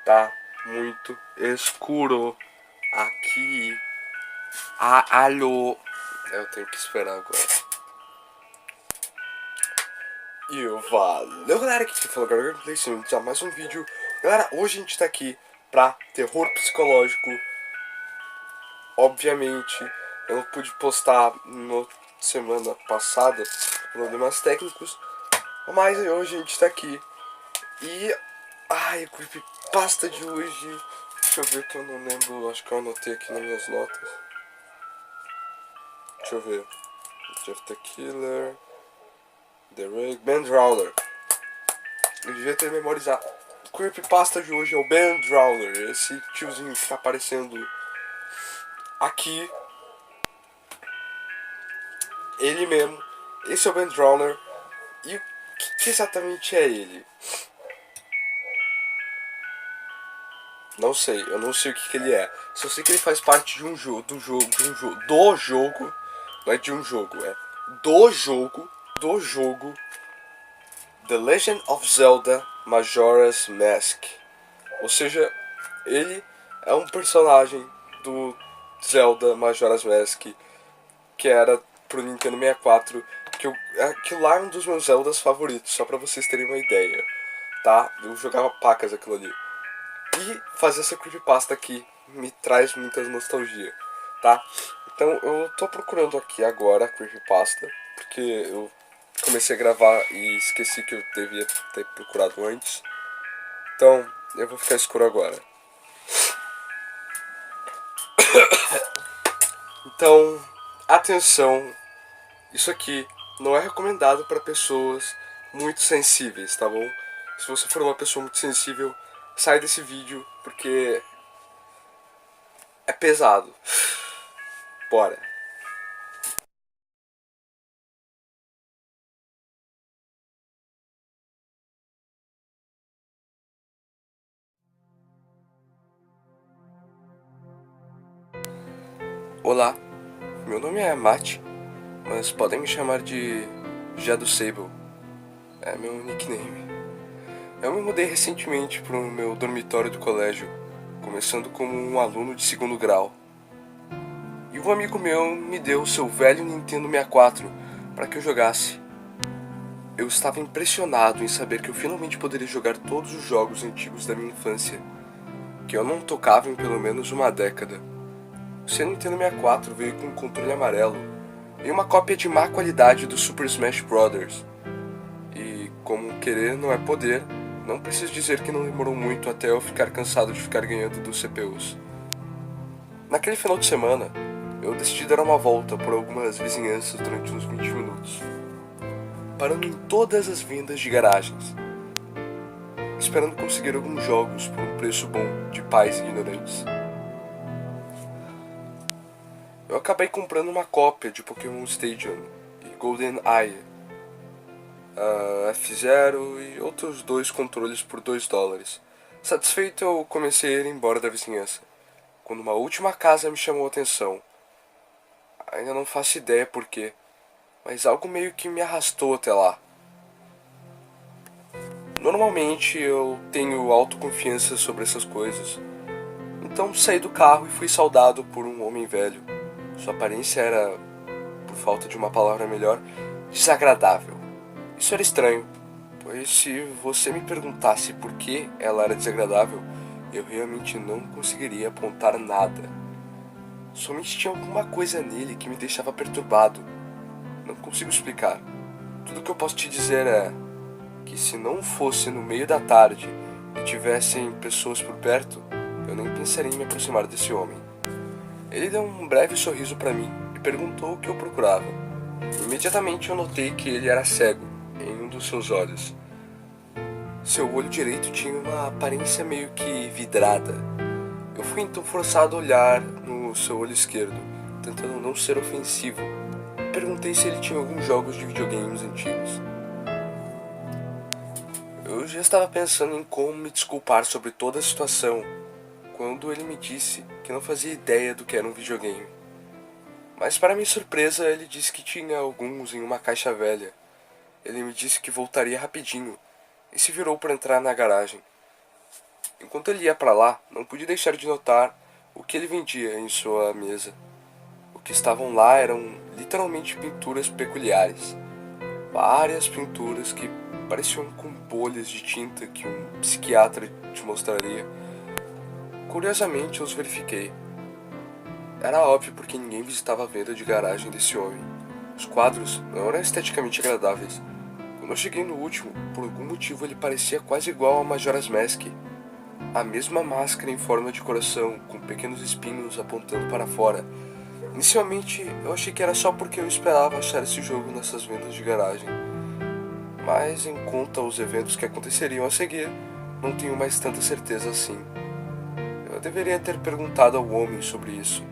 Tá muito escuro aqui. Alô. Eu tenho que esperar agora. E eu valeu, galera, que falou agora Gameplay, já mais um vídeo. Galera, hoje a gente tá aqui pra terror psicológico. Obviamente, eu não pude postar na semana passada por problemas técnicos, mas hoje a gente tá aqui. E, ai, a creepypasta de hoje, deixa eu ver que eu não lembro, acho que eu anotei aqui nas minhas notas. Deixa eu ver. Jeff the Killer, The Rig, Ben Drowner. Eu devia ter memorizado. O creepypasta de hoje é o Ben Drowner, esse tiozinho que tá aparecendo aqui. Ele mesmo. Esse é o Ben Drowner. E o que exatamente é ele? Não sei, eu não sei o que ele é. Só sei que ele faz parte de um jogo, do jogo, não é de um jogo, é do jogo The Legend of Zelda Majora's Mask. Ou seja, ele é um personagem do Zelda Majora's Mask que era pro Nintendo 64, aquilo lá é um dos meus Zeldas favoritos, só pra vocês terem uma ideia, tá? Eu jogava pacas aquilo ali. E fazer essa creepypasta aqui me traz muita nostalgia, tá? Então eu tô procurando aqui agora a creepypasta, porque eu comecei a gravar e esqueci que eu devia ter procurado antes. Então eu vou ficar escuro agora. Então, atenção, isso aqui não é recomendado para pessoas muito sensíveis, tá bom? Se você for uma pessoa muito sensível, sai desse vídeo porque é pesado. Bora. Olá, meu nome é Matt, mas podem me chamar de Jado Sable. É meu nickname. Eu me mudei recentemente para o meu dormitório do colégio, começando como um aluno de segundo grau. E um amigo meu me deu seu velho Nintendo 64 para que eu jogasse. Eu estava impressionado em saber que eu finalmente poderia jogar todos os jogos antigos da minha infância, que eu não tocava em pelo menos uma década. O seu Nintendo 64 veio com um controle amarelo e uma cópia de má qualidade do Super Smash Bros. E como querer não é poder, não preciso dizer que não demorou muito até eu ficar cansado de ficar ganhando dos CPUs. Naquele final de semana, eu decidi dar uma volta por algumas vizinhanças durante uns 20 minutos, parando em todas as vendas de garagens, esperando conseguir alguns jogos por um preço bom de pais ignorantes. Eu acabei comprando uma cópia de Pokémon Stadium e Golden Eye, F-Zero e outros dois controles por $2. Satisfeito, eu comecei a ir embora da vizinhança, quando uma última casa me chamou a atenção. Ainda não faço ideia por quê, mas algo meio que me arrastou até lá. Normalmente eu tenho autoconfiança sobre essas coisas, então saí do carro e fui saudado por um homem velho. Sua aparência era, por falta de uma palavra melhor, desagradável. Isso era estranho, pois se você me perguntasse por que ela era desagradável, eu realmente não conseguiria apontar nada. Somente tinha alguma coisa nele que me deixava perturbado. Não consigo explicar. Tudo que eu posso te dizer é que se não fosse no meio da tarde e tivessem pessoas por perto, eu nem pensaria em me aproximar desse homem. Ele deu um breve sorriso para mim e perguntou o que eu procurava. Imediatamente eu notei que ele era cego em um dos seus olhos. Seu olho direito tinha uma aparência meio que vidrada. Eu fui então forçado a olhar no seu olho esquerdo, tentando não ser ofensivo. Perguntei se ele tinha alguns jogos de videogames antigos. Eu já estava pensando em como me desculpar sobre toda a situação, quando ele me disse que não fazia ideia do que era um videogame. Mas para minha surpresa, ele disse que tinha alguns em uma caixa velha. Ele me disse que voltaria rapidinho e se virou para entrar na garagem. Enquanto ele ia para lá, não pude deixar de notar o que ele vendia em sua mesa. O que estavam lá eram literalmente pinturas peculiares. Várias pinturas que pareciam com bolhas de tinta que um psiquiatra te mostraria. Curiosamente, eu os verifiquei. Era óbvio porque ninguém visitava a venda de garagem desse homem. Os quadros não eram esteticamente agradáveis. Quando eu cheguei no último, por algum motivo ele parecia quase igual ao Majora's Mask. A mesma máscara em forma de coração, com pequenos espinhos apontando para fora. Inicialmente, eu achei que era só porque eu esperava achar esse jogo nessas vendas de garagem. Mas, em conta os eventos que aconteceriam a seguir, não tenho mais tanta certeza assim. Eu deveria ter perguntado ao homem sobre isso.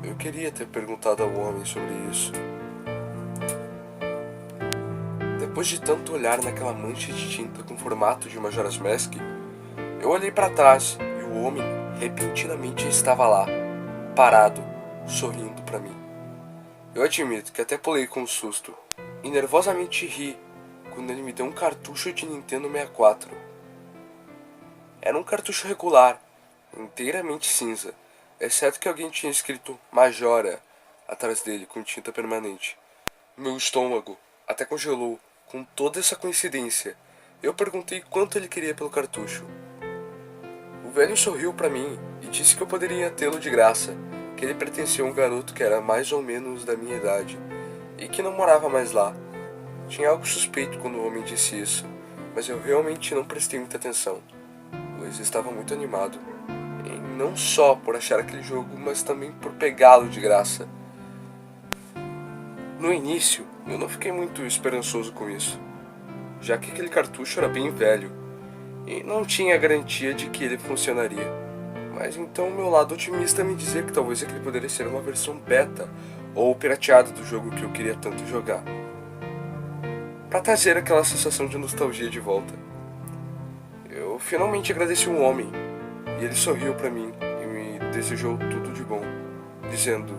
Eu queria ter perguntado ao homem sobre isso. Depois de tanto olhar naquela mancha de tinta com formato de Majora's Mask, eu olhei para trás e o homem repentinamente estava lá, parado, sorrindo para mim. Eu admito que até pulei com um susto e nervosamente ri quando ele me deu um cartucho de Nintendo 64. Era um cartucho regular, inteiramente cinza, exceto que alguém tinha escrito Majora atrás dele com tinta permanente. Meu estômago até congelou com toda essa coincidência. Eu perguntei quanto ele queria pelo cartucho. O velho sorriu para mim e disse que eu poderia tê-lo de graça, que ele pertencia a um garoto que era mais ou menos da minha idade e que não morava mais lá. Tinha algo suspeito quando o homem disse isso, mas eu realmente não prestei muita atenção, pois estava muito animado, e não só por achar aquele jogo, mas também por pegá-lo de graça. No início, eu não fiquei muito esperançoso com isso, já que aquele cartucho era bem velho e não tinha garantia de que ele funcionaria. Mas então meu lado otimista me dizia que talvez aquele poderia ser uma versão beta ou pirateada do jogo que eu queria tanto jogar, para trazer aquela sensação de nostalgia de volta. Eu finalmente agradeci um homem e ele sorriu para mim e me desejou tudo de bom, dizendo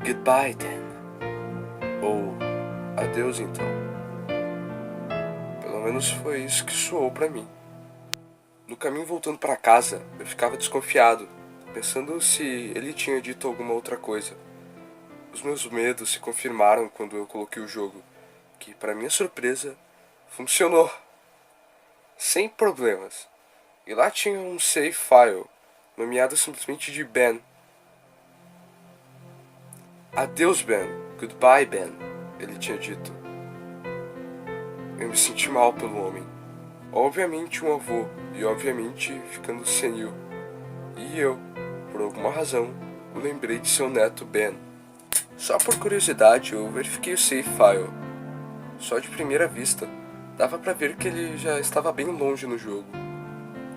"Goodbye then", ou "Adeus então". Pelo menos foi isso que soou para mim. No caminho voltando para casa, eu ficava desconfiado, pensando se ele tinha dito alguma outra coisa. Os meus medos se confirmaram quando eu coloquei o jogo, que, para minha surpresa, funcionou. Sem problemas. E lá tinha um save file, nomeado simplesmente de Ben. "Adeus, Ben. Goodbye, Ben", ele tinha dito. Eu me senti mal pelo homem. Obviamente um avô, e obviamente ficando senil. E eu, por alguma razão, o lembrei de seu neto Ben. Só por curiosidade, eu verifiquei o save file. Só de primeira vista, dava pra ver que ele já estava bem longe no jogo.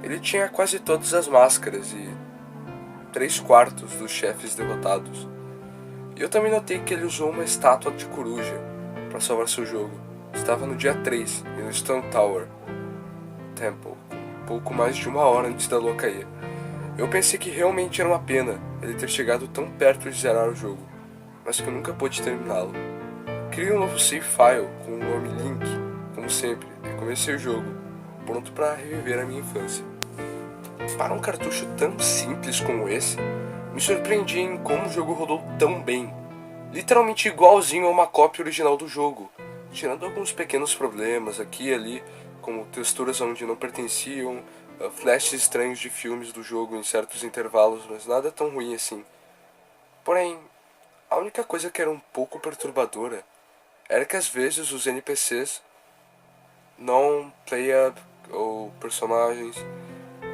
Ele tinha quase todas as máscaras e 3/4 dos chefes derrotados. E eu também notei que ele usou uma estátua de coruja para salvar seu jogo. Estava no dia 3, e no Stone Tower Temple, pouco mais de 1 hora antes da lua cair. Eu pensei que realmente era uma pena ele ter chegado tão perto de zerar o jogo, mas que eu nunca pude terminá-lo. Criei um novo save file com o nome Link, como sempre, e comecei o jogo, pronto para reviver a minha infância. Para um cartucho tão simples como esse, me surpreendi em como o jogo rodou tão bem. Literalmente igualzinho a uma cópia original do jogo, tirando alguns pequenos problemas aqui e ali, como texturas onde não pertenciam, flashes estranhos de filmes do jogo em certos intervalos, mas nada tão ruim assim. Porém, a única coisa que era um pouco perturbadora era que às vezes os NPCs, non-play-up ou personagens,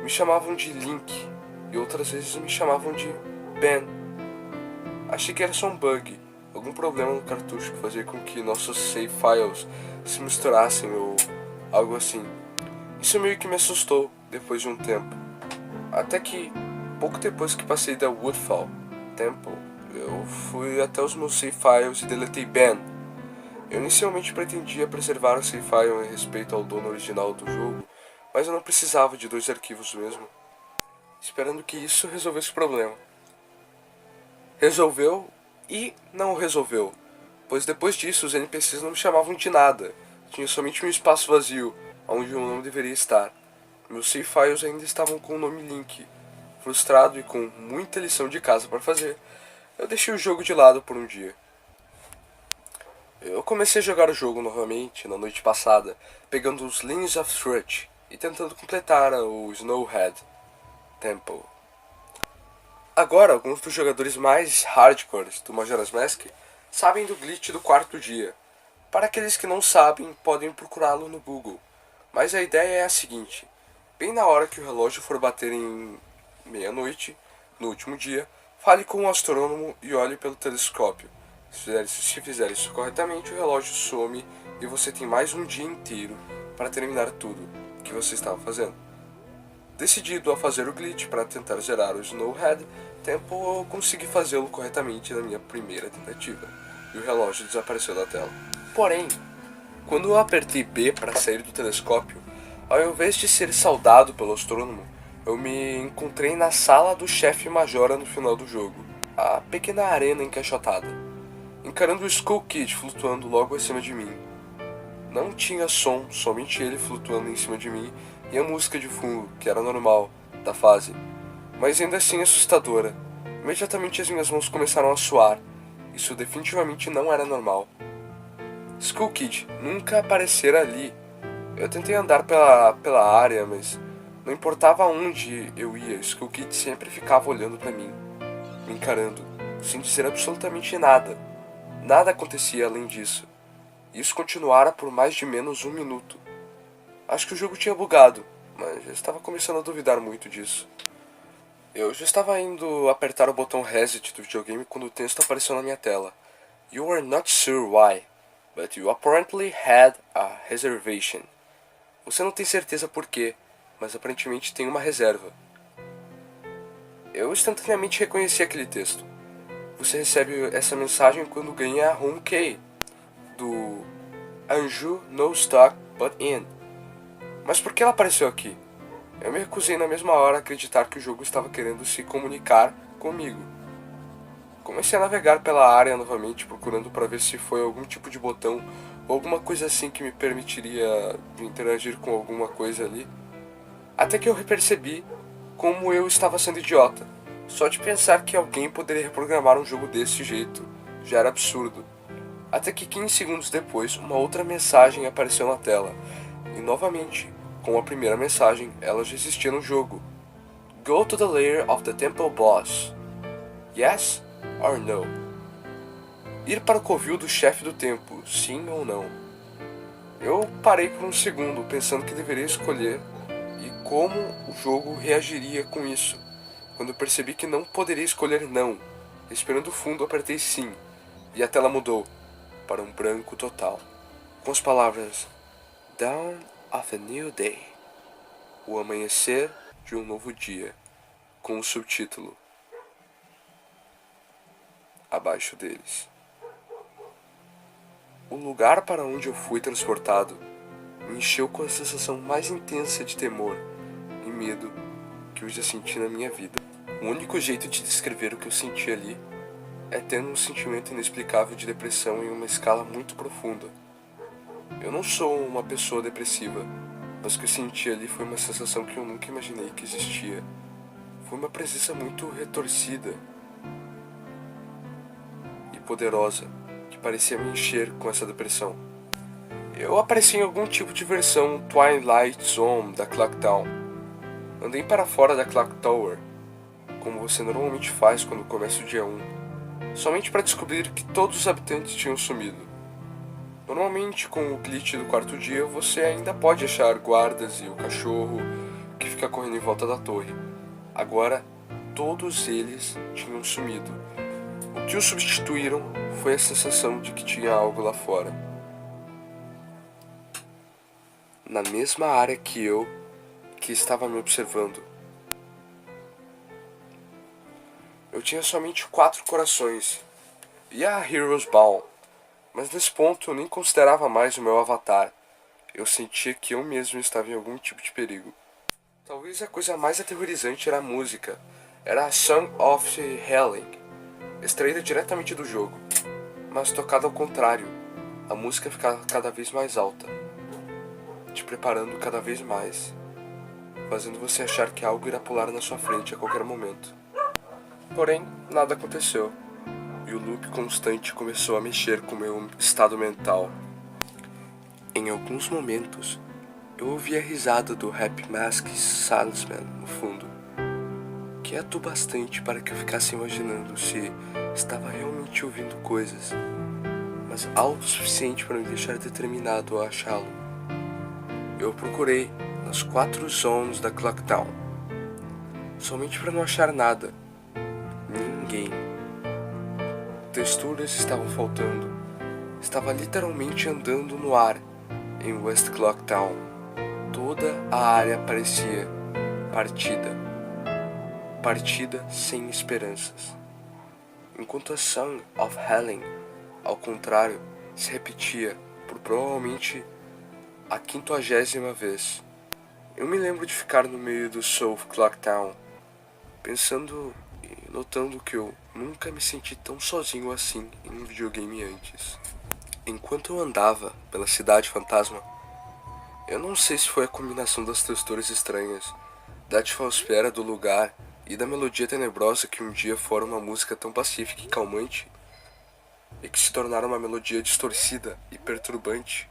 me chamavam de Link e outras vezes me chamavam de Ben. Achei que era só um bug, algum problema no cartucho que fazia com que nossos save files se misturassem ou algo assim. Isso meio que me assustou depois de um tempo. Até que, pouco depois que passei da Woodfall Temple, eu fui até os meus save files e deletei Ben. Eu inicialmente pretendia preservar o save file em respeito ao dono original do jogo, mas eu não precisava de 2 arquivos mesmo, esperando que isso resolvesse o problema. Resolveu e não resolveu, pois depois disso os NPCs não me chamavam de nada, tinha somente um espaço vazio, onde o meu nome deveria estar. Meus save files ainda estavam com o nome Link. Frustrado e com muita lição de casa para fazer, eu deixei o jogo de lado por um dia. Eu comecei a jogar o jogo novamente na noite passada, pegando os Lines of Threat e tentando completar o Snowhead Temple. Agora, alguns dos jogadores mais hardcores do Majora's Mask sabem do glitch do quarto dia. Para aqueles que não sabem, podem procurá-lo no Google. Mas a ideia é a seguinte: bem na hora que o relógio for bater em meia-noite, no último dia, fale com o astrônomo e olhe pelo telescópio. Se fizer isso corretamente, o relógio some e você tem mais um dia inteiro para terminar tudo que você estava fazendo. Decidido a fazer o glitch para tentar zerar o Snowhead Temple, eu consegui fazê-lo corretamente na minha primeira tentativa, e o relógio desapareceu da tela. Porém, quando eu apertei B para sair do telescópio, ao invés de ser saudado pelo astrônomo, eu me encontrei na sala do chefe Majora no final do jogo, a pequena arena encaixotada, encarando o Skull Kid flutuando logo acima de mim. Não tinha som, somente ele flutuando em cima de mim e a música de fundo, que era normal, da fase, mas ainda assim assustadora. Imediatamente as minhas mãos começaram a suar. Isso definitivamente não era normal. Skull Kid nunca aparecera ali. Eu tentei andar pela área, mas não importava onde eu ia, Skull Kid sempre ficava olhando para mim, me encarando, sem dizer absolutamente nada. Nada acontecia além disso. Isso continuara por mais de menos um minuto. Acho que o jogo tinha bugado, mas eu estava começando a duvidar muito disso. Eu já estava indo apertar o botão Reset do videogame quando o texto apareceu na minha tela. You are not sure why, but you apparently had a reservation. Você não tem certeza por quê, mas aparentemente tem uma reserva. Eu instantaneamente reconheci aquele texto. Você recebe essa mensagem quando ganha a Home Key do Anju No Stock But In. Mas por que ela apareceu aqui? Eu me recusei na mesma hora a acreditar que o jogo estava querendo se comunicar comigo. Comecei a navegar pela área novamente, procurando para ver se foi algum tipo de botão ou alguma coisa assim que me permitiria interagir com alguma coisa ali. Até que eu percebi como eu estava sendo idiota. Só de pensar que alguém poderia reprogramar um jogo desse jeito já era absurdo. Até que 15 segundos depois, uma outra mensagem apareceu na tela. E novamente, com a primeira mensagem, ela já existia no jogo. Go to the lair of the temple boss. Yes or no? Ir para o covil do chefe do templo, sim ou não? Eu parei por um segundo, pensando que deveria escolher e como o jogo reagiria com isso. Quando percebi que não poderia escolher não, respirando fundo apertei sim, e a tela mudou para um branco total, com as palavras Dawn of a New Day, o amanhecer de um novo dia, com o subtítulo abaixo deles. O lugar para onde eu fui transportado me encheu com a sensação mais intensa de temor e medo que eu já senti na minha vida. O único jeito de descrever o que eu senti ali é tendo um sentimento inexplicável de depressão em uma escala muito profunda. Eu não sou uma pessoa depressiva, mas o que eu senti ali foi uma sensação que eu nunca imaginei que existia. Foi uma presença muito retorcida e poderosa, que parecia me encher com essa depressão. Eu apareci em algum tipo de versão Twilight Zone da Clock Town. Andei para fora da Clock Tower, como você normalmente faz quando começa o dia 1, somente para descobrir que todos os habitantes tinham sumido. Normalmente, com o glitch do quarto dia, você ainda pode achar guardas e o cachorro que fica correndo em volta da torre. Agora, todos eles tinham sumido. O que os substituíram foi a sensação de que tinha algo lá fora. Na mesma área que estava me observando. Eu tinha somente 4 corações e a Heroes Ball, mas nesse ponto eu nem considerava mais o meu avatar. Eu sentia que eu mesmo estava em algum tipo de perigo. Talvez a coisa mais aterrorizante era a música. Era a Song of Howling, extraída diretamente do jogo, mas tocada ao contrário. A música ficava cada vez mais alta, te preparando cada vez mais fazendo você achar que algo irá pular na sua frente a qualquer momento. Porém, nada aconteceu, e o loop constante começou a mexer com meu estado mental. Em alguns momentos, eu ouvi a risada do Happy Mask Salesman no fundo, quieto bastante para que eu ficasse imaginando se estava realmente ouvindo coisas, mas alto o suficiente para me deixar determinado a achá-lo. Eu procurei nas 4 zones da Clock Town, somente para não achar nada, ninguém. Texturas estavam faltando. Estava literalmente andando no ar em West Clock Town. Toda a área parecia partida sem esperanças. Enquanto a Song of Helen, ao contrário, se repetia por provavelmente a 50ª vez. Eu me lembro de ficar no meio do South Clock Town, pensando e notando que eu nunca me senti tão sozinho assim em um videogame antes. Enquanto eu andava pela cidade fantasma, eu não sei se foi a combinação das texturas estranhas, da atmosfera do lugar e da melodia tenebrosa que um dia fora uma música tão pacífica e calmante, e que se tornara uma melodia distorcida e perturbante.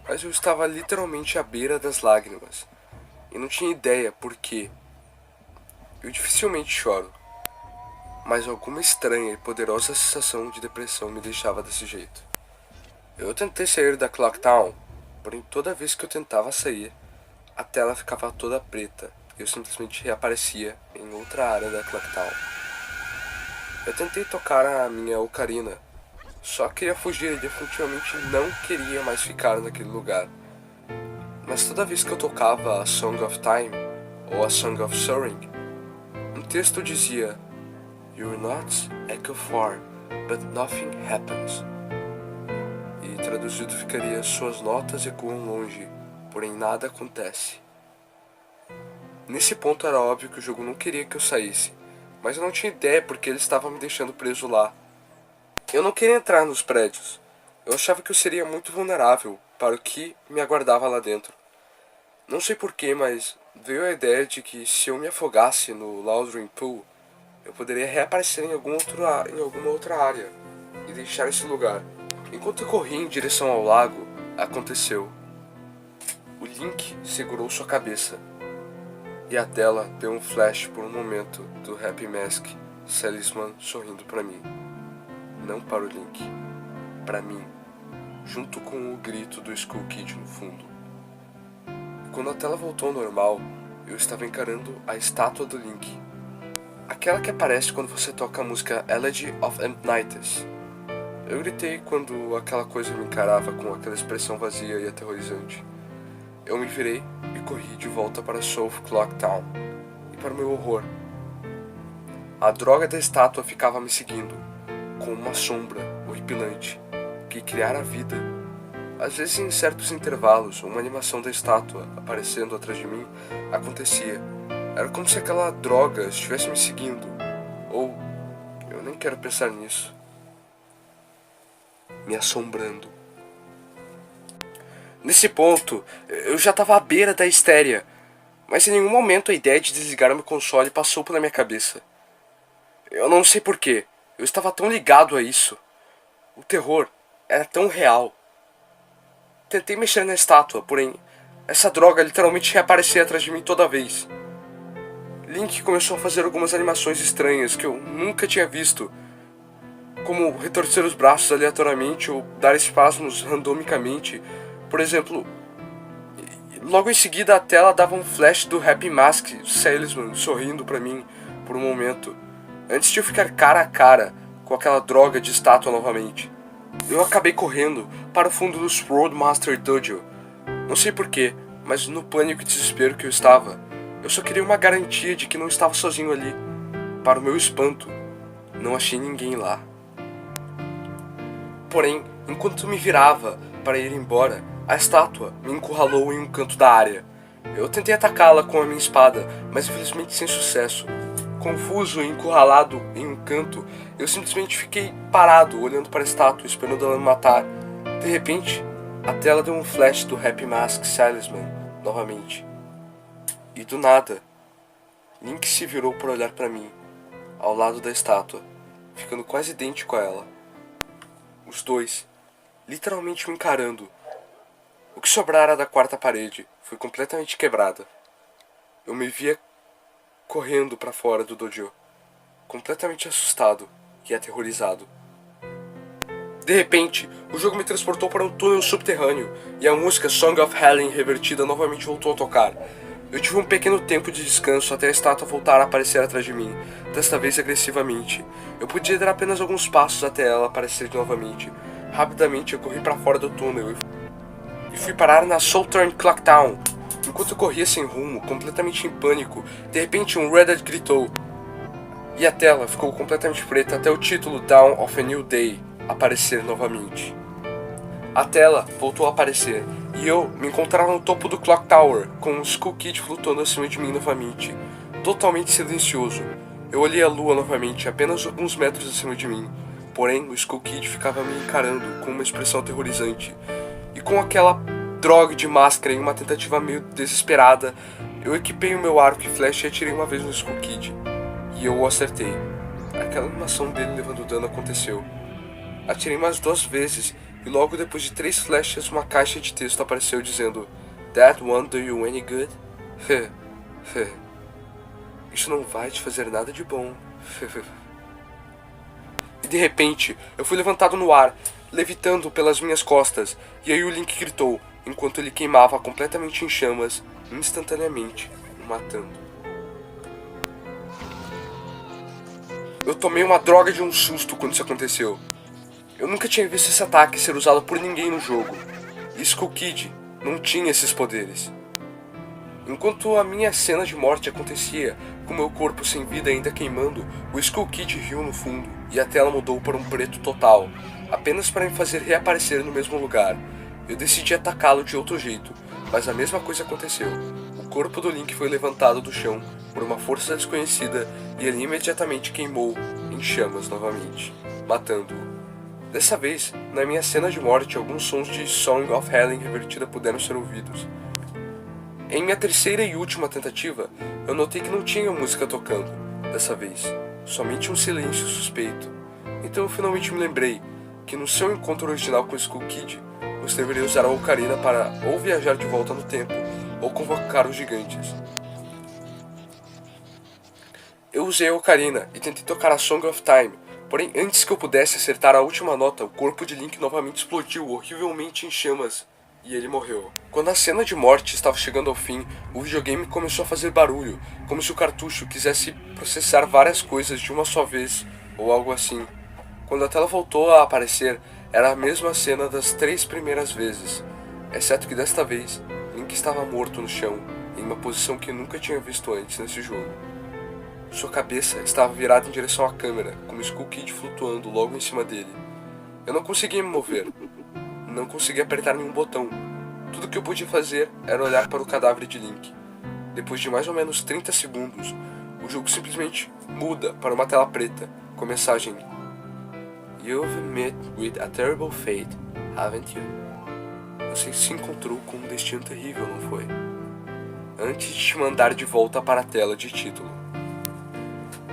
Mas eu estava literalmente à beira das lágrimas, e não tinha ideia por quê. Eu dificilmente choro, mas alguma estranha e poderosa sensação de depressão me deixava desse jeito. Eu tentei sair da Clock Town, porém toda vez que eu tentava sair, a tela ficava toda preta e eu simplesmente reaparecia em outra área da Clock Town. Eu tentei tocar a minha ocarina, só queria fugir e definitivamente não queria mais ficar naquele lugar. Mas toda vez que eu tocava a Song of Time ou a Song of Soaring, um texto dizia: "Your notes echo far, but nothing happens." E traduzido ficaria: "Suas notas ecoam longe, porém nada acontece." Nesse ponto era óbvio que o jogo não queria que eu saísse, mas eu não tinha ideia porque ele estava me deixando preso lá. Eu não queria entrar nos prédios. Eu achava que eu seria muito vulnerável para o que me aguardava lá dentro. Não sei porquê, mas veio a ideia de que se eu me afogasse no Laundry Pool, eu poderia reaparecer em alguma outra área e deixar esse lugar. Enquanto eu corria em direção ao lago, aconteceu. O Link segurou sua cabeça e a tela deu um flash por um momento do Happy Mask Salesman sorrindo para mim. Não para o Link, para mim, junto com o grito do Skull Kid no fundo. E quando a tela voltou ao normal, eu estava encarando a estátua do Link. Aquela que aparece quando você toca a música Elegy of Empnightes. Eu gritei quando aquela coisa me encarava com aquela expressão vazia e aterrorizante. Eu me virei e corri de volta para South Clock Town. E para o meu horror, a droga da estátua ficava me seguindo, com uma sombra horripilante que criara vida. Às vezes, em certos intervalos, uma animação da estátua aparecendo atrás de mim acontecia. Era como se aquela droga estivesse me seguindo. Ou, eu nem quero pensar nisso, me assombrando. Nesse ponto, eu já estava à beira da histeria, mas em nenhum momento a ideia de desligar o meu console passou pela minha cabeça. Eu não sei porquê, eu estava tão ligado a isso. O terror era tão real. Tentei mexer na estátua, porém, essa droga literalmente reaparecia atrás de mim toda vez. Link começou a fazer algumas animações estranhas que eu nunca tinha visto, como retorcer os braços aleatoriamente ou dar espasmos randomicamente. Por exemplo, logo em seguida a tela dava um flash do Happy Mask Salesman sorrindo pra mim por um momento, antes de eu ficar cara a cara com aquela droga de estátua novamente. Eu acabei correndo para o fundo do Swordmaster Dojo. Não sei porquê, mas no pânico e desespero que eu estava, eu só queria uma garantia de que não estava sozinho ali. Para o meu espanto, não achei ninguém lá. Porém, enquanto me virava para ir embora, a estátua me encurralou em um canto da área. Eu tentei atacá-la com a minha espada, mas infelizmente sem sucesso. Confuso e encurralado em um canto, eu simplesmente fiquei parado, olhando para a estátua, esperando ela me matar. De repente, a tela deu um flash do Happy Mask Salesman novamente. E do nada, Link se virou para olhar para mim, ao lado da estátua, ficando quase idêntico a ela. Os dois, literalmente me encarando. O que sobrara da quarta parede foi completamente quebrada. Eu me via correndo para fora do dojo, completamente assustado e aterrorizado. De repente, o jogo me transportou para um túnel subterrâneo e a música Song of Helen revertida novamente voltou a tocar. Eu tive um pequeno tempo de descanso até a estátua voltar a aparecer atrás de mim, desta vez agressivamente. Eu podia dar apenas alguns passos até ela aparecer novamente. Rapidamente eu corri para fora do túnel e fui parar na Southern Clock Town. Enquanto eu corria sem rumo, completamente em pânico, de repente um Reddit gritou e a tela ficou completamente preta até o título Dawn of a New Day aparecer novamente. A tela voltou a aparecer e eu me encontrava no topo do Clock Tower, com o Skull Kid flutuando acima de mim novamente, totalmente silencioso. Eu olhei a lua novamente, apenas alguns metros acima de mim, porém o Skull Kid ficava me encarando com uma expressão aterrorizante. E com aquela droga de máscara em uma tentativa meio desesperada, eu equipei o meu arco e flecha e atirei uma vez no Skull Kid. E eu o acertei. Aquela animação dele levando dano aconteceu. Atirei mais 2 vezes e logo depois de 3 flechas uma caixa de texto apareceu dizendo "That won't do you any good?" Isso não vai te fazer nada de bom. E de repente, eu fui levantado no ar, levitando pelas minhas costas, e aí o Link gritou, enquanto ele queimava completamente em chamas, instantaneamente, me matando. Eu tomei uma droga de um susto quando isso aconteceu. Eu nunca tinha visto esse ataque ser usado por ninguém no jogo. E Skull Kid não tinha esses poderes. Enquanto a minha cena de morte acontecia, com meu corpo sem vida ainda queimando, o Skull Kid riu no fundo e a tela mudou para um preto total, apenas para me fazer reaparecer no mesmo lugar. Eu decidi atacá-lo de outro jeito, mas a mesma coisa aconteceu. O corpo do Link foi levantado do chão por uma força desconhecida e ele imediatamente queimou em chamas novamente, matando-o. Dessa vez, na minha cena de morte, alguns sons de Song of Helen revertida puderam ser ouvidos. Em minha terceira e última tentativa, eu notei que não tinha música tocando, dessa vez, somente um silêncio suspeito. Então eu finalmente me lembrei que no seu encontro original com Skull Kid, você deveria usar a ocarina para ou viajar de volta no tempo, ou convocar os gigantes. Eu usei a ocarina e tentei tocar a Song of Time, porém antes que eu pudesse acertar a última nota, o corpo de Link novamente explodiu horrivelmente em chamas e ele morreu. Quando a cena de morte estava chegando ao fim, o videogame começou a fazer barulho, como se o cartucho quisesse processar várias coisas de uma só vez, ou algo assim. Quando a tela voltou a aparecer, era a mesma cena das 3 primeiras vezes, exceto que desta vez, Link estava morto no chão, em uma posição que eu nunca tinha visto antes nesse jogo. Sua cabeça estava virada em direção à câmera, com o Skull Kid flutuando logo em cima dele. Eu não conseguia me mover. Não conseguia apertar nenhum botão. Tudo que eu podia fazer era olhar para o cadáver de Link. Depois de mais ou menos 30 segundos, o jogo simplesmente muda para uma tela preta, com a mensagem "You've met with a terrible fate, haven't you?" Você se encontrou com um destino terrível, não foi? Antes de te mandar de volta para a tela de título.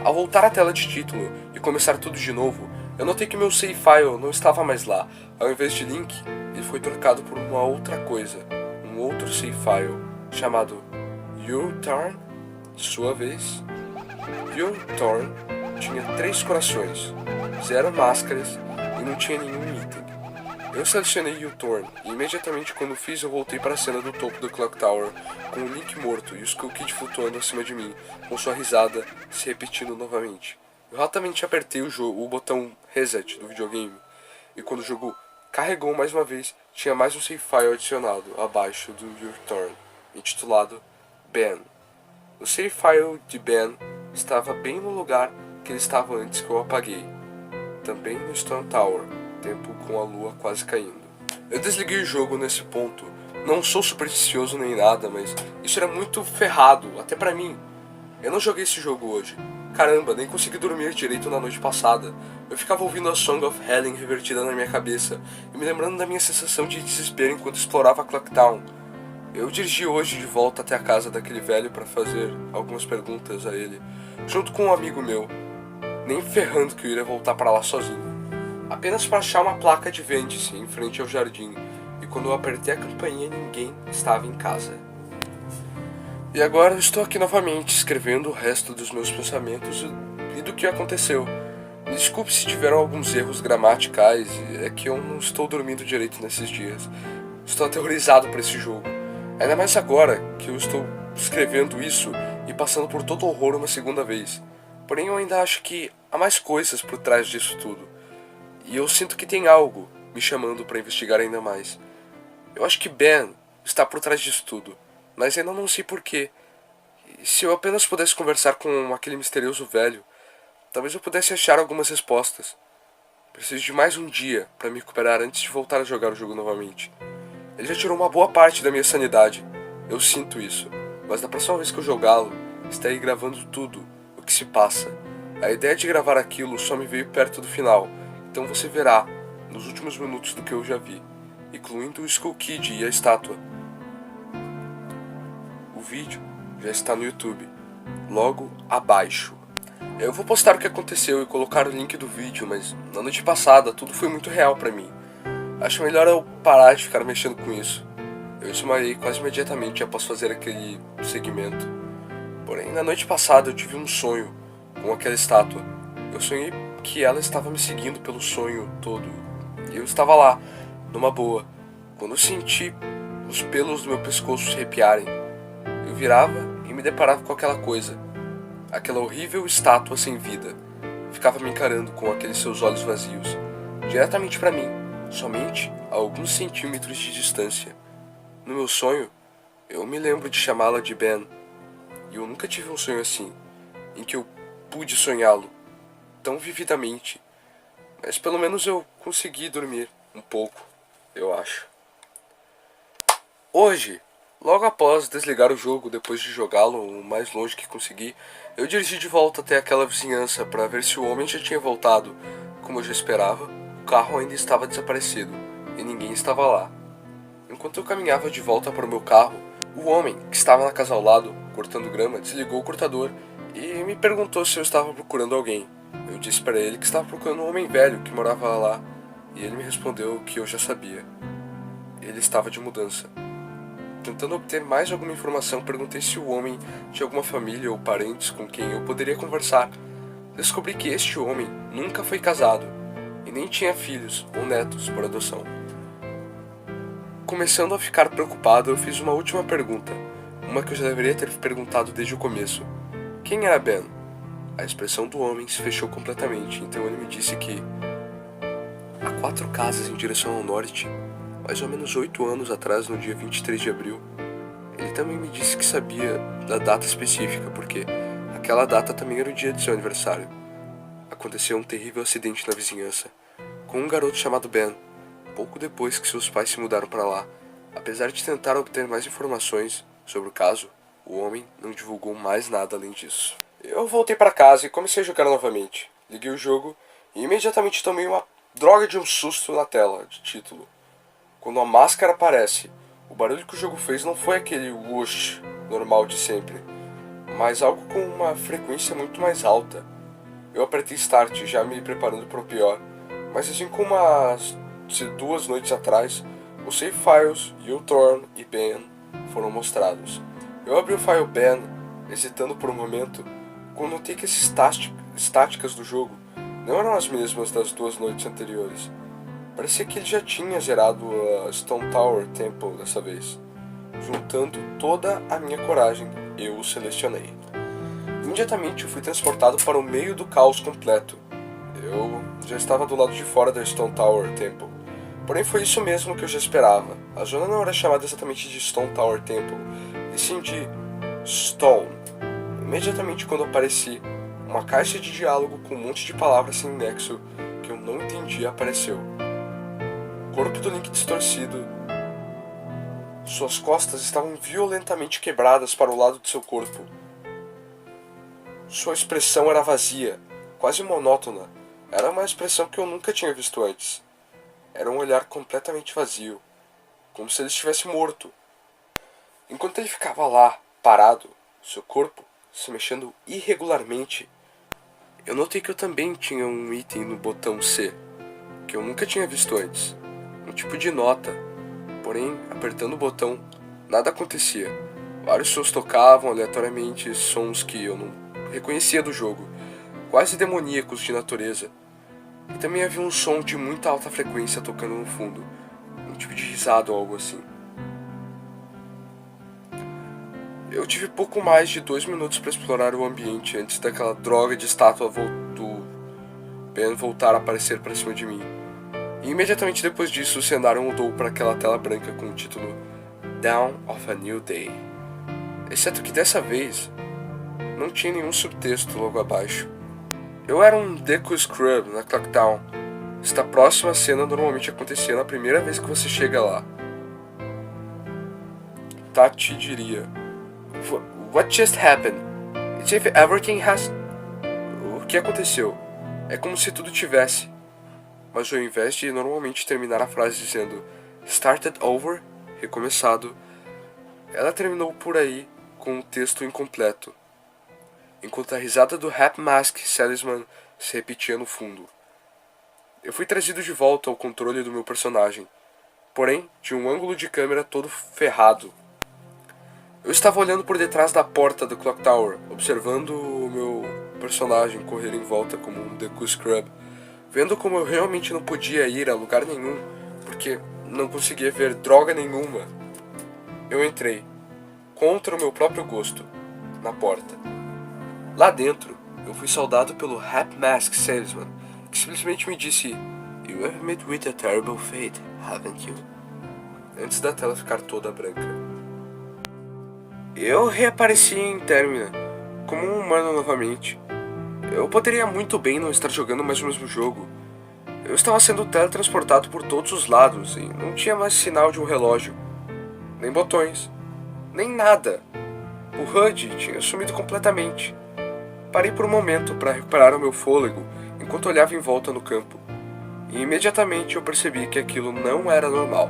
Ao voltar à tela de título e começar tudo de novo, eu notei que meu save file não estava mais lá. Ao invés de Link, ele foi trocado por uma outra coisa, um outro save file, chamado Your Turn, sua vez. Your Turn tinha 3 corações, 0 máscaras e não tinha nenhum item. Eu selecionei U-Turn e imediatamente quando fiz eu voltei para a cena do topo do Clock Tower, com o Link morto e o Skull Kid flutuando acima de mim, com sua risada se repetindo novamente. Eu rapidamente apertei o botão Reset do videogame, e quando o jogo carregou mais uma vez, tinha mais um save file adicionado abaixo do U-Turn, intitulado Ben. O save file de Ben estava bem no lugar que ele estava antes que eu apaguei, também no Stone Tower, tempo com a lua quase caindo. Eu desliguei o jogo nesse ponto. Não sou supersticioso nem nada, mas isso era muito ferrado, até pra mim. Eu não joguei esse jogo hoje. Caramba, nem consegui dormir direito na noite passada. Eu ficava ouvindo a Song of Helen revertida na minha cabeça e me lembrando da minha sensação de desespero enquanto explorava Clock Town. Eu dirigi hoje de volta até a casa daquele velho para fazer algumas perguntas a ele, junto com um amigo meu. Nem ferrando que eu iria voltar para lá sozinho. Apenas para achar uma placa de vende-se em frente ao jardim, e quando eu apertei a campainha ninguém estava em casa. E agora eu estou aqui novamente escrevendo o resto dos meus pensamentos e do que aconteceu. Me desculpe se tiveram alguns erros gramaticais, é que eu não estou dormindo direito nesses dias. Estou aterrorizado por esse jogo. Ainda mais agora que eu estou escrevendo isso e passando por todo o horror uma segunda vez. Porém eu ainda acho que há mais coisas por trás disso tudo. E eu sinto que tem algo me chamando para investigar ainda mais. Eu acho que Ben está por trás disso tudo, mas ainda não sei porquê. E se eu apenas pudesse conversar com aquele misterioso velho, talvez eu pudesse achar algumas respostas. Preciso de mais um dia para me recuperar antes de voltar a jogar o jogo novamente. Ele já tirou uma boa parte da minha sanidade. Eu sinto isso. Mas da próxima vez que eu jogá-lo, estarei gravando tudo o que se passa. A ideia de gravar aquilo só me veio perto do final. Então você verá, nos últimos minutos do que eu já vi, incluindo o Skull Kid e a estátua. O vídeo já está no YouTube, logo abaixo. Eu vou postar o que aconteceu e colocar o link do vídeo, mas na noite passada tudo foi muito real pra mim. Acho melhor eu parar de ficar mexendo com isso. Eu desmaiei quase imediatamente após fazer aquele segmento. Porém, na noite passada eu tive um sonho com aquela estátua. Eu sonhei que ela estava me seguindo pelo sonho todo. E eu estava lá, numa boa, quando eu senti os pelos do meu pescoço se arrepiarem. Eu virava e me deparava com aquela coisa. Aquela horrível estátua sem vida. Ficava me encarando com aqueles seus olhos vazios. Diretamente para mim, somente a alguns centímetros de distância. No meu sonho, eu me lembro de chamá-la de Ben. E eu nunca tive um sonho assim, em que eu pude sonhá-lo tão vividamente. Mas pelo menos eu consegui dormir um pouco, eu acho. Hoje, logo após desligar o jogo, depois de jogá-lo o mais longe que consegui, eu dirigi de volta até aquela vizinhança para ver se o homem já tinha voltado. Como eu já esperava, o carro ainda estava desaparecido e ninguém estava lá. Enquanto eu caminhava de volta para o meu carro, o homem, que estava na casa ao lado, cortando grama, desligou o cortador e me perguntou se eu estava procurando alguém. Eu disse para ele que estava procurando um homem velho que morava lá, e ele me respondeu que eu já sabia. Ele estava de mudança. Tentando obter mais alguma informação, perguntei se o homem tinha alguma família ou parentes com quem eu poderia conversar. Descobri que este homem nunca foi casado e nem tinha filhos ou netos por adoção. Começando a ficar preocupado, eu fiz uma última pergunta, uma que eu já deveria ter perguntado desde o começo. Quem era Ben? A expressão do homem se fechou completamente, então ele me disse que há 4 casas em direção ao norte, mais ou menos 8 anos atrás, no dia 23 de abril. Ele também me disse que sabia da data específica, porque aquela data também era o dia de seu aniversário. Aconteceu um terrível acidente na vizinhança, com um garoto chamado Ben, pouco depois que seus pais se mudaram para lá. Apesar de tentar obter mais informações sobre o caso, o homem não divulgou mais nada além disso. Eu voltei para casa e comecei a jogar novamente. Liguei o jogo e imediatamente tomei uma droga de um susto na tela de título. Quando a máscara aparece, o barulho que o jogo fez não foi aquele whoosh normal de sempre, mas algo com uma frequência muito mais alta. Eu apertei Start, já me preparando para o pior, mas assim como umas 2 noites atrás, os save files, U-Turn e Ben foram mostrados. Eu abri o file Ben, hesitando por um momento, quando notei que as estáticas do jogo não eram as mesmas das 2 noites anteriores. Parecia que ele já tinha zerado a Stone Tower Temple dessa vez. Juntando toda a minha coragem, eu o selecionei. Imediatamente eu fui transportado para o meio do caos completo. Eu já estava do lado de fora da Stone Tower Temple. Porém foi isso mesmo que eu já esperava. A zona não era chamada exatamente de Stone Tower Temple, e sim de Stone. Imediatamente quando apareci, uma caixa de diálogo com um monte de palavras sem nexo que eu não entendia apareceu. O corpo do Link distorcido. Suas costas estavam violentamente quebradas para o lado de seu corpo. Sua expressão era vazia, quase monótona. Era uma expressão que eu nunca tinha visto antes. Era um olhar completamente vazio, como se ele estivesse morto. Enquanto ele ficava lá, parado, seu corpo se mexendo irregularmente, eu notei que eu também tinha um item no botão C, que eu nunca tinha visto antes. Um tipo de nota. Porém, apertando o botão, nada acontecia. Vários sons tocavam aleatoriamente, sons que eu não reconhecia do jogo, quase demoníacos de natureza. E também havia um som de muita alta frequência tocando no fundo, um tipo de risada ou algo assim. Eu tive pouco mais de 2 minutos para explorar o ambiente antes daquela droga de estátua do Ben voltar a aparecer para cima de mim. E imediatamente depois disso o cenário mudou para aquela tela branca com o título Dawn of a New Day. Exceto que dessa vez não tinha nenhum subtexto logo abaixo. Eu era um Deku Scrub na Clocktown. Esta próxima cena normalmente acontecia na primeira vez que você chega lá. Tati diria: What just happened? It's if everything has... O que aconteceu? É como se tudo tivesse. Mas ao invés de normalmente terminar a frase dizendo Started over, recomeçado, ela terminou por aí com um texto incompleto, enquanto a risada do Half Mask Salesman se repetia no fundo. Eu fui trazido de volta ao controle do meu personagem, porém de um ângulo de câmera todo ferrado. Eu estava olhando por detrás da porta do Clock Tower, observando o meu personagem correr em volta como um Deku Scrub, vendo como eu realmente não podia ir a lugar nenhum, porque não conseguia ver droga nenhuma. Eu entrei, contra o meu próprio gosto, na porta. Lá dentro, eu fui saudado pelo Half Mask Salesman, que simplesmente me disse You have met with a terrible fate, haven't you? Antes da tela ficar toda branca. Eu reapareci em Termina, como um humano novamente. Eu poderia muito bem não estar jogando mais o mesmo jogo. Eu estava sendo teletransportado por todos os lados e não tinha mais sinal de um relógio. Nem botões. Nem nada. O HUD tinha sumido completamente. Parei por um momento para recuperar o meu fôlego enquanto olhava em volta no campo. E imediatamente eu percebi que aquilo não era normal.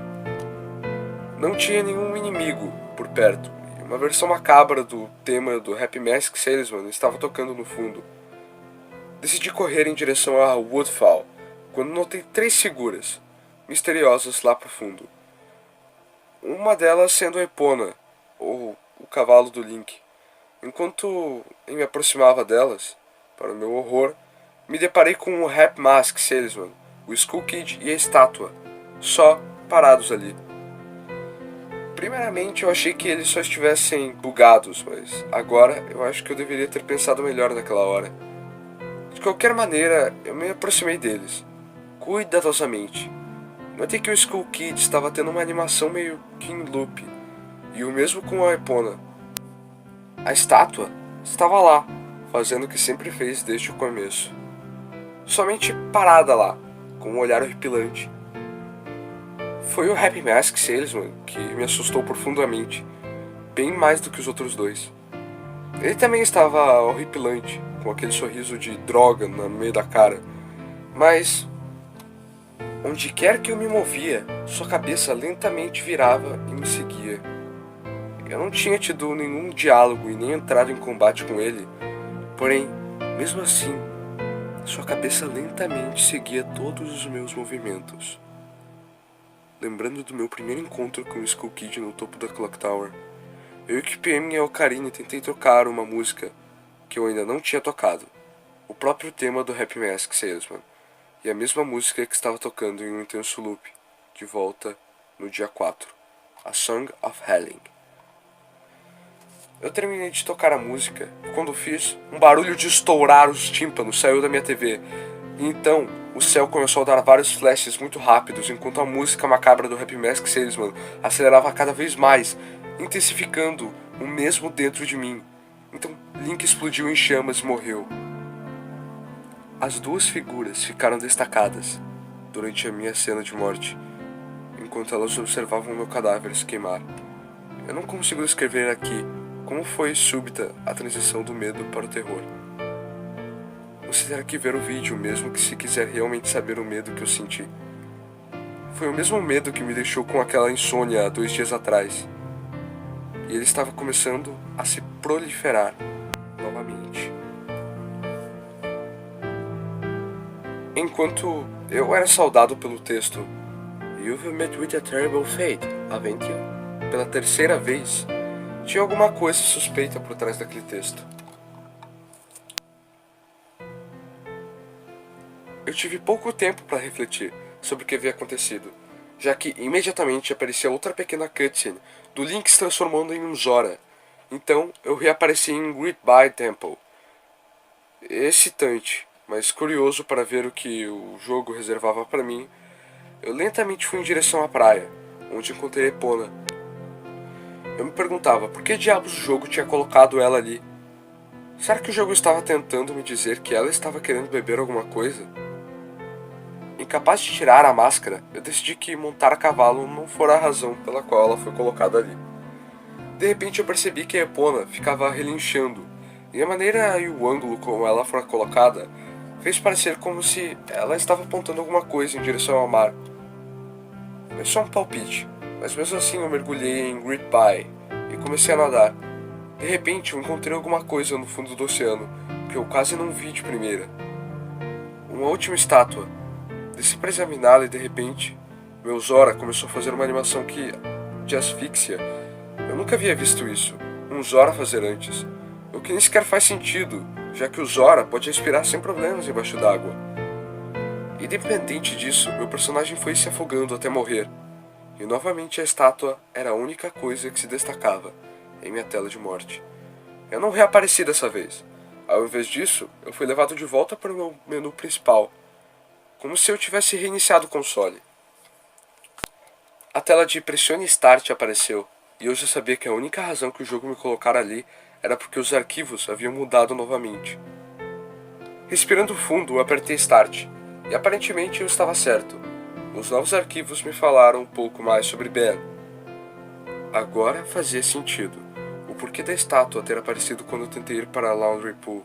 Não tinha nenhum inimigo por perto. E uma versão macabra do tema do Happy Mask Salesman estava tocando no fundo. Decidi correr em direção a Woodfall, quando notei 3 figuras misteriosas lá pro fundo. Uma delas sendo a Epona, ou o cavalo do Link. Enquanto eu me aproximava delas, para o meu horror, me deparei com o Half Mask Salesman, o Skull Kid e a estátua, só parados ali. Primeiramente eu achei que eles só estivessem bugados, mas agora eu acho que eu deveria ter pensado melhor naquela hora. De qualquer maneira, eu me aproximei deles, cuidadosamente. Notei que o Skull Kid estava tendo uma animação meio que em loop, e o mesmo com a Epona. A estátua estava lá, fazendo o que sempre fez desde o começo. Somente parada lá, com um olhar horripilante. Foi o Happy Mask Salesman que me assustou profundamente, bem mais do que os outros dois. Ele também estava horripilante, com aquele sorriso de droga no meio da cara, mas onde quer que eu me movia, sua cabeça lentamente virava e me seguia. Eu não tinha tido nenhum diálogo e nem entrado em combate com ele, porém, mesmo assim, sua cabeça lentamente seguia todos os meus movimentos. Lembrando do meu primeiro encontro com o Skull Kid no topo da Clock Tower, eu equipei minha ocarina e tentei tocar uma música que eu ainda não tinha tocado, o próprio tema do Happy Mask Salesman, e a mesma música que estava tocando em um intenso loop, de volta no dia 4, A Song of Healing. Eu terminei de tocar a música e quando fiz, um barulho de estourar os tímpanos saiu da minha TV. E então, o céu começou a dar vários flashes muito rápidos enquanto a música macabra do Happy Mask Salesman acelerava cada vez mais, intensificando o mesmo dentro de mim. Então, Link explodiu em chamas e morreu. As 2 figuras ficaram destacadas durante a minha cena de morte, enquanto elas observavam meu cadáver se queimar. Eu não consigo descrever aqui como foi súbita a transição do medo para o terror. Você terá que ver o vídeo mesmo que se quiser realmente saber o medo que eu senti. Foi o mesmo medo que me deixou com aquela insônia há 2 dias atrás. E ele estava começando a se proliferar novamente. Enquanto eu era saudado pelo texto "You've met with a terrible fate, haven't you?" pela terceira vez, tinha alguma coisa suspeita por trás daquele texto. Eu tive pouco tempo para refletir sobre o que havia acontecido, já que imediatamente aparecia outra pequena cutscene do Link se transformando em um Zora. Então eu reapareci em Goodbye Temple. Excitante, mas curioso para ver o que o jogo reservava para mim, eu lentamente fui em direção à praia, onde encontrei Epona. Eu me perguntava por que diabos o jogo tinha colocado ela ali. Será que o jogo estava tentando me dizer que ela estava querendo beber alguma coisa? Incapaz de tirar a máscara, eu decidi que montar a cavalo não fora a razão pela qual ela foi colocada ali. De repente eu percebi que a Epona ficava relinchando, e a maneira e o ângulo como ela foi colocada fez parecer como se ela estava apontando alguma coisa em direção ao mar. Foi só um palpite, mas mesmo assim eu mergulhei em Goodbye e comecei a nadar. De repente eu encontrei alguma coisa no fundo do oceano, que eu quase não vi de primeira. Uma última estátua. Desci para examiná-la e de repente, meu Zora começou a fazer uma animação de asfixia. Eu nunca havia visto isso, um Zora fazer antes. O que nem sequer faz sentido, já que o Zora pode respirar sem problemas embaixo d'água. Independente disso, meu personagem foi se afogando até morrer. E novamente a estátua era a única coisa que se destacava em minha tela de morte. Eu não reapareci dessa vez. Ao invés disso, eu fui levado de volta para o meu menu principal, como se eu tivesse reiniciado o console. A tela de Pressione Start apareceu, e eu já sabia que a única razão que o jogo me colocara ali era porque os arquivos haviam mudado novamente. Respirando fundo, eu apertei Start, e aparentemente eu estava certo. Os novos arquivos me falaram um pouco mais sobre Ben. Agora fazia sentido o porquê da estátua ter aparecido quando eu tentei ir para a Laundry Pool.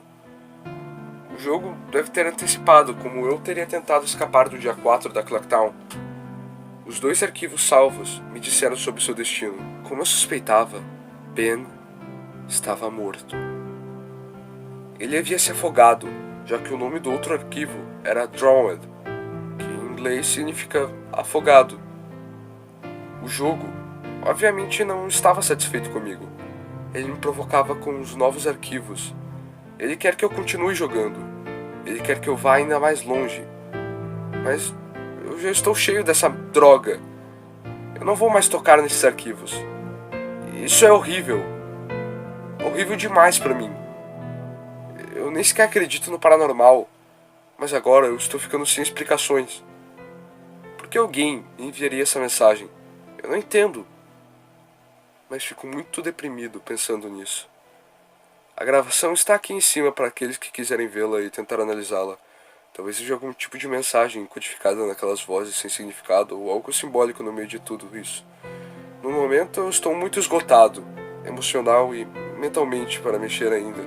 O jogo deve ter antecipado como eu teria tentado escapar do dia 4 da Clocktown. Os 2 arquivos salvos me disseram sobre seu destino. Como eu suspeitava, Ben estava morto. Ele havia se afogado, já que o nome do outro arquivo era Drowned, que em inglês significa afogado. O jogo, obviamente, não estava satisfeito comigo. Ele me provocava com os novos arquivos. Ele quer que eu continue jogando. Ele quer que eu vá ainda mais longe. Mas eu já estou cheio dessa droga. Eu não vou mais tocar nesses arquivos. Isso é horrível. Horrível demais pra mim. Eu nem sequer acredito no paranormal. Mas agora eu estou ficando sem explicações. Por que alguém enviaria essa mensagem? Eu não entendo. Mas fico muito deprimido pensando nisso. A gravação está aqui em cima para aqueles que quiserem vê-la e tentar analisá-la. Talvez seja algum tipo de mensagem codificada naquelas vozes sem significado ou algo simbólico no meio de tudo isso. No momento eu estou muito esgotado, emocional e mentalmente para mexer ainda.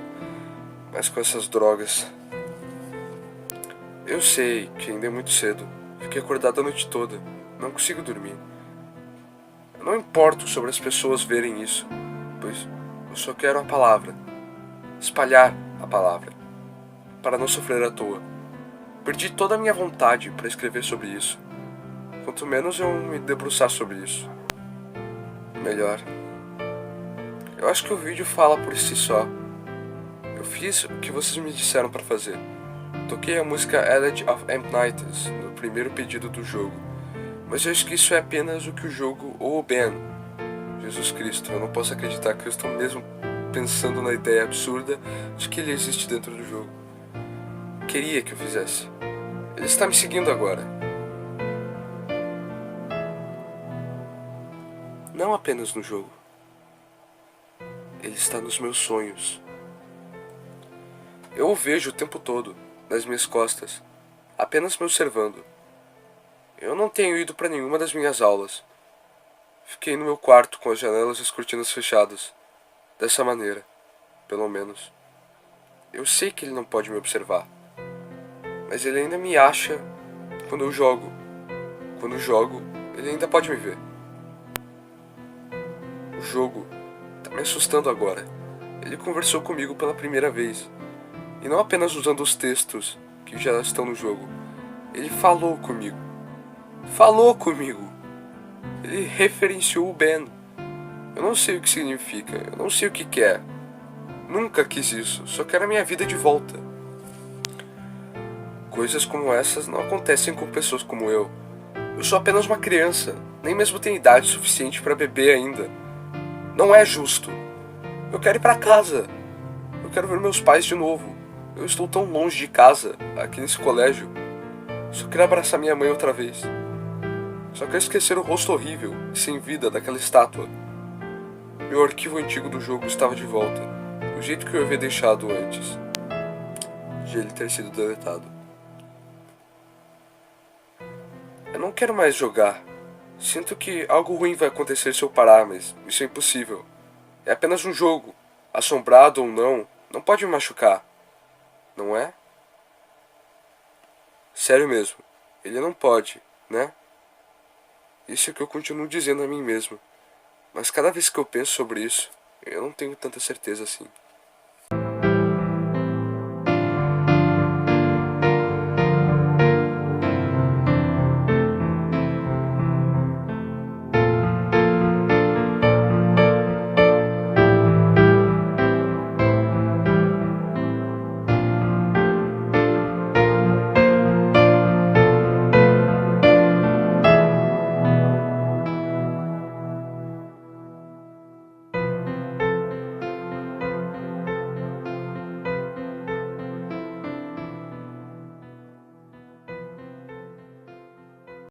Mas com essas drogas... Eu sei que ainda é muito cedo. Fiquei acordado a noite toda. Não consigo dormir. Eu não importo sobre as pessoas verem isso, pois eu só quero a palavra. Espalhar a palavra, para não sofrer à toa. Perdi toda a minha vontade para escrever sobre isso. Quanto menos eu me debruçar sobre isso, melhor. Eu acho que o vídeo fala por si só. Eu fiz o que vocês me disseram para fazer. Toquei a música Elegy of Empnights no primeiro pedido do jogo. Mas eu acho que isso é apenas o que o jogo ou o Ben. Jesus Cristo, eu não posso acreditar que eu estou mesmo pensando na ideia absurda de que ele existe dentro do jogo. Queria que eu fizesse. Ele está me seguindo agora. Não apenas no jogo. Ele está nos meus sonhos. Eu o vejo o tempo todo, nas minhas costas, apenas me observando. Eu não tenho ido para nenhuma das minhas aulas. Fiquei no meu quarto com as janelas e as cortinas fechadas. Dessa maneira, pelo menos. Eu sei que ele não pode me observar. Mas ele ainda me acha quando eu jogo. Quando jogo, ele ainda pode me ver. O jogo me assustando agora. Ele conversou comigo pela primeira vez. E não apenas usando os textos que já estão no jogo. Ele falou comigo. Falou comigo! Ele referenciou o Ben. Eu não sei o que significa, eu não sei o que quer. Nunca quis isso, só quero a minha vida de volta. Coisas como essas não acontecem com pessoas como eu. Eu sou apenas uma criança, nem mesmo tenho idade suficiente para beber ainda. Não é justo. Eu quero ir para casa. Eu quero ver meus pais de novo. Eu estou tão longe de casa, aqui nesse colégio. Só quero abraçar minha mãe outra vez. Só quero esquecer o rosto horrível e sem vida daquela estátua. Meu arquivo antigo do jogo estava de volta, do jeito que eu havia deixado antes de ele ter sido deletado. Eu não quero mais jogar. Sinto que algo ruim vai acontecer se eu parar, mas isso é impossível. É apenas um jogo. Assombrado ou não, não pode me machucar. Não é? Sério mesmo. Ele não pode, né? Isso é o que eu continuo dizendo a mim mesmo. Mas cada vez que eu penso sobre isso, eu não tenho tanta certeza assim.